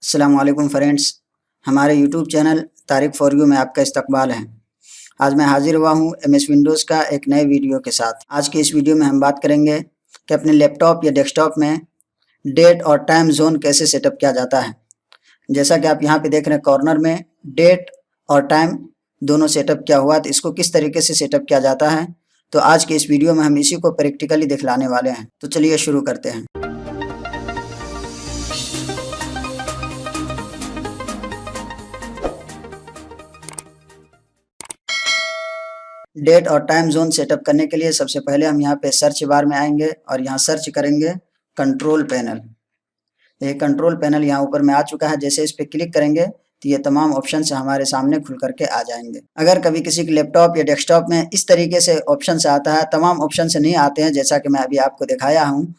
अस्सलाम वालेकुम फ्रेंड्स, हमारे YouTube channel Tariq for you में आपका इस्तकबाल है। आज मैं हाजिर हुआ हूँ एमएस विंडोज़ का एक नए वीडियो के साथ। आज की इस वीडियो में हम बात करेंगे कि अपने लैपटॉप या डेस्कटॉप में डेट और टाइम जोन कैसे सेटअप किया जाता है। जैसा कि आप यहाँ पे देख रहे हैं कॉर्नर में डेट और टाइम दोनों सेटअप किया हुआ है, तो इसको किस तरीके से सेटअप किया जाता है, तो आज के इस वीडियो में हम इसी को प्रैक्टिकली दिखलाने वाले हैं। तो चलिए शुरू करते हैं। डेट और टाइम जोन सेटअप करने के लिए सबसे पहले हम यहाँ पे सर्च बार में आएंगे और यहाँ सर्च करेंगे कंट्रोल पैनल। ये कंट्रोल पैनल यहाँ ऊपर में आ चुका है। जैसे इस पर क्लिक करेंगे तो ये तमाम ऑप्शन हमारे सामने खुल करके आ जाएंगे। अगर कभी किसी के लैपटॉप या डेस्कटॉप में इस तरीके से ऑप्शन आता है, तमाम ऑप्शन नहीं आते हैं जैसा कि मैं अभी आपको दिखाया हूँ,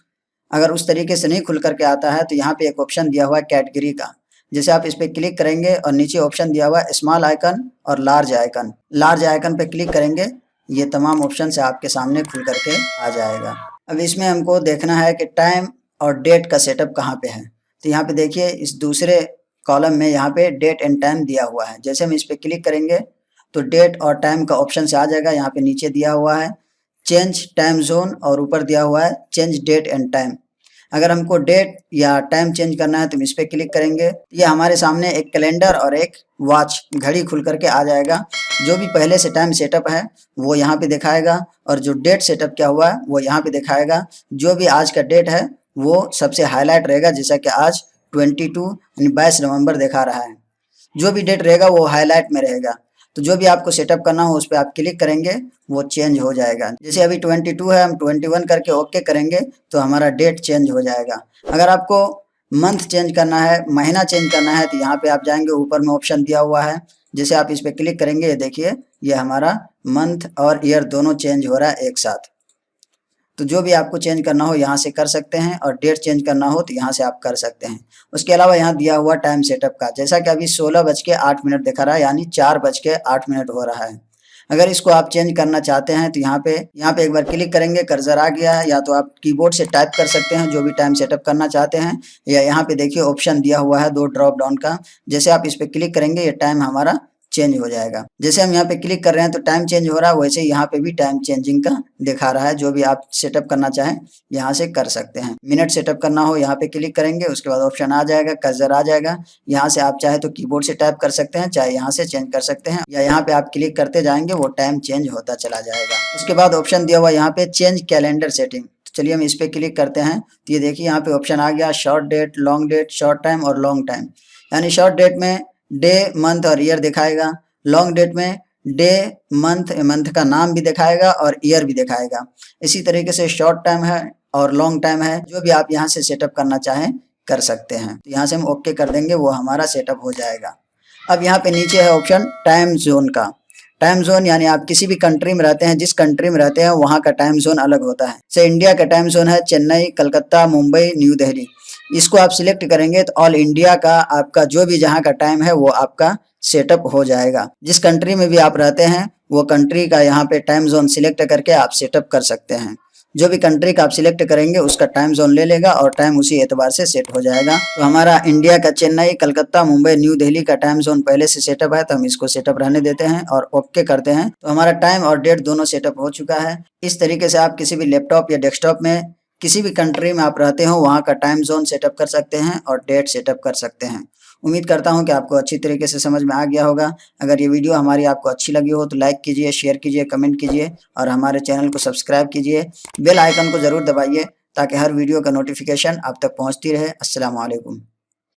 अगर उस तरीके से नहीं खुल करके आता है तो यहाँ पे एक ऑप्शन दिया हुआ है कैटेगरी का। जैसे आप इस पर क्लिक करेंगे और नीचे ऑप्शन दिया हुआ है स्मॉल आइकन और लार्ज आइकन। लार्ज आइकन पे क्लिक करेंगे, ये तमाम ऑप्शन से आपके सामने खुल करके आ जाएगा। अब इसमें हमको देखना है कि टाइम और डेट का सेटअप कहाँ पे है। तो यहाँ पे देखिए इस दूसरे कॉलम में यहाँ पे डेट एंड टाइम दिया हुआ है। जैसे हम इस पर क्लिक करेंगे तो डेट और टाइम का ऑप्शन से आ जाएगा। यहाँ पे नीचे दिया हुआ है चेंज टाइम जोन और ऊपर दिया हुआ है चेंज डेट एंड टाइम। अगर हमको डेट या टाइम चेंज करना है तो हम इस पर क्लिक करेंगे, ये हमारे सामने एक कैलेंडर और एक वॉच घड़ी खुल करके आ जाएगा। जो भी पहले से टाइम सेटअप है वो यहाँ पे दिखाएगा और जो डेट सेटअप किया हुआ है वो यहाँ पे दिखाएगा। जो भी आज का डेट है वो सबसे हाईलाइट रहेगा, जैसा कि आज 22 नवंबर दिखा रहा है। जो भी डेट रहेगा वो हाईलाइट में रहेगा। तो जो भी आपको सेटअप करना हो उस पर आप क्लिक करेंगे वो चेंज हो जाएगा। जैसे अभी 22 है, हम 21 करके ओके करेंगे तो हमारा डेट चेंज हो जाएगा। अगर आपको मंथ चेंज करना है, महीना चेंज करना है, तो यहाँ पे आप जाएंगे, ऊपर में ऑप्शन दिया हुआ है। जैसे आप इस पर क्लिक करेंगे, ये देखिए ये हमारा मंथ और ईयर दोनों चेंज हो रहा है एक साथ। तो जो भी आपको चेंज करना हो यहाँ से कर सकते हैं और डेट चेंज करना हो तो यहाँ से आप कर सकते हैं। उसके अलावा यहाँ दिया हुआ टाइम सेटअप का, जैसा कि अभी 16:08 दिखा रहा है, यानी 4:08 हो रहा है। अगर इसको आप चेंज करना चाहते हैं तो यहाँ पे एक बार क्लिक करेंगे, कर्सर आ गया है। या तो आप कीबोर्ड से टाइप कर सकते हैं जो भी टाइम सेटअप करना चाहते हैं, या यहाँ पे देखिए ऑप्शन दिया हुआ है 2 ड्रॉप डाउन का। जैसे आप इस पर क्लिक करेंगे ये टाइम हमारा चेंज हो जाएगा। जैसे हम यहाँ पे क्लिक कर रहे हैं तो टाइम चेंज हो रहा है, वैसे यहाँ पे भी टाइम चेंजिंग का दिखा रहा है। जो भी आप सेटअप करना चाहें यहाँ से कर सकते हैं। मिनट सेटअप करना हो यहाँ पे क्लिक करेंगे, उसके बाद ऑप्शन आ जाएगा, कर्सर आ जाएगा। यहाँ से आप चाहे तो कीबोर्ड से टाइप कर सकते हैं, चाहे यहाँ से चेंज कर सकते हैं, या यहाँ पे आप क्लिक करते जाएंगे वो टाइम चेंज होता चला जाएगा। उसके बाद ऑप्शन दिया हुआ यहाँ पे चेंज कैलेंडर सेटिंग। चलिए हम इस पे क्लिक करते हैं तो ये देखिए यहाँ पे ऑप्शन आ गया short date, long date, short time और लॉन्ग टाइम। यानी शॉर्ट डेट में डे, मंथ और ईयर दिखाएगा। लॉन्ग डेट में डे, मंथ का नाम भी दिखाएगा और ईयर भी दिखाएगा। इसी तरीके से शॉर्ट टाइम है और लॉन्ग टाइम है। जो भी आप यहाँ से सेटअप करना चाहें कर सकते हैं। तो यहाँ से हम ओके कर देंगे, वो हमारा सेटअप हो जाएगा। अब यहाँ पे नीचे है ऑप्शन टाइम जोन का। टाइम जोन यानी आप किसी भी कंट्री में रहते हैं, जिस कंट्री में रहते हैं वहाँ का टाइम जोन अलग होता है। जैसे इंडिया का टाइम जोन है चेन्नई, कलकत्ता, मुंबई, न्यू दिल्ली। इसको आप सिलेक्ट करेंगे तो ऑल इंडिया का आपका जो भी जहाँ का टाइम है वो आपका सेटअप हो जाएगा। जिस कंट्री में भी आप रहते हैं वो कंट्री का यहाँ पे टाइम जोन सिलेक्ट करके आप सेटअप कर सकते हैं। जो भी कंट्री का आप सिलेक्ट करेंगे उसका टाइम जोन ले लेगा और टाइम उसी एतबार से सेट हो जाएगा। तो हमारा इंडिया का चेन्नई, कलकत्ता, मुंबई, न्यू दिल्ली का टाइम जोन पहले से सेटअप है, तो हम इसको सेटअप रहने देते हैं और ओके करते हैं। तो हमारा टाइम और डेट दोनों सेटअप हो चुका है। इस तरीके से आप किसी भी लैपटॉप या डेस्कटॉप में किसी भी कंट्री में आप रहते हो वहाँ का टाइम जोन सेटअप कर सकते हैं और डेट सेटअप कर सकते हैं। उम्मीद करता हूँ कि आपको अच्छी तरीके से समझ में आ गया होगा। अगर ये वीडियो हमारी आपको अच्छी लगी हो तो लाइक कीजिए, शेयर कीजिए, कमेंट कीजिए और हमारे चैनल को सब्सक्राइब कीजिए। बेल आइकन को ज़रूर दबाइए ताकि हर वीडियो का नोटिफिकेशन आप तक पहुँचती रहे। अस्सलाम वालेकुम।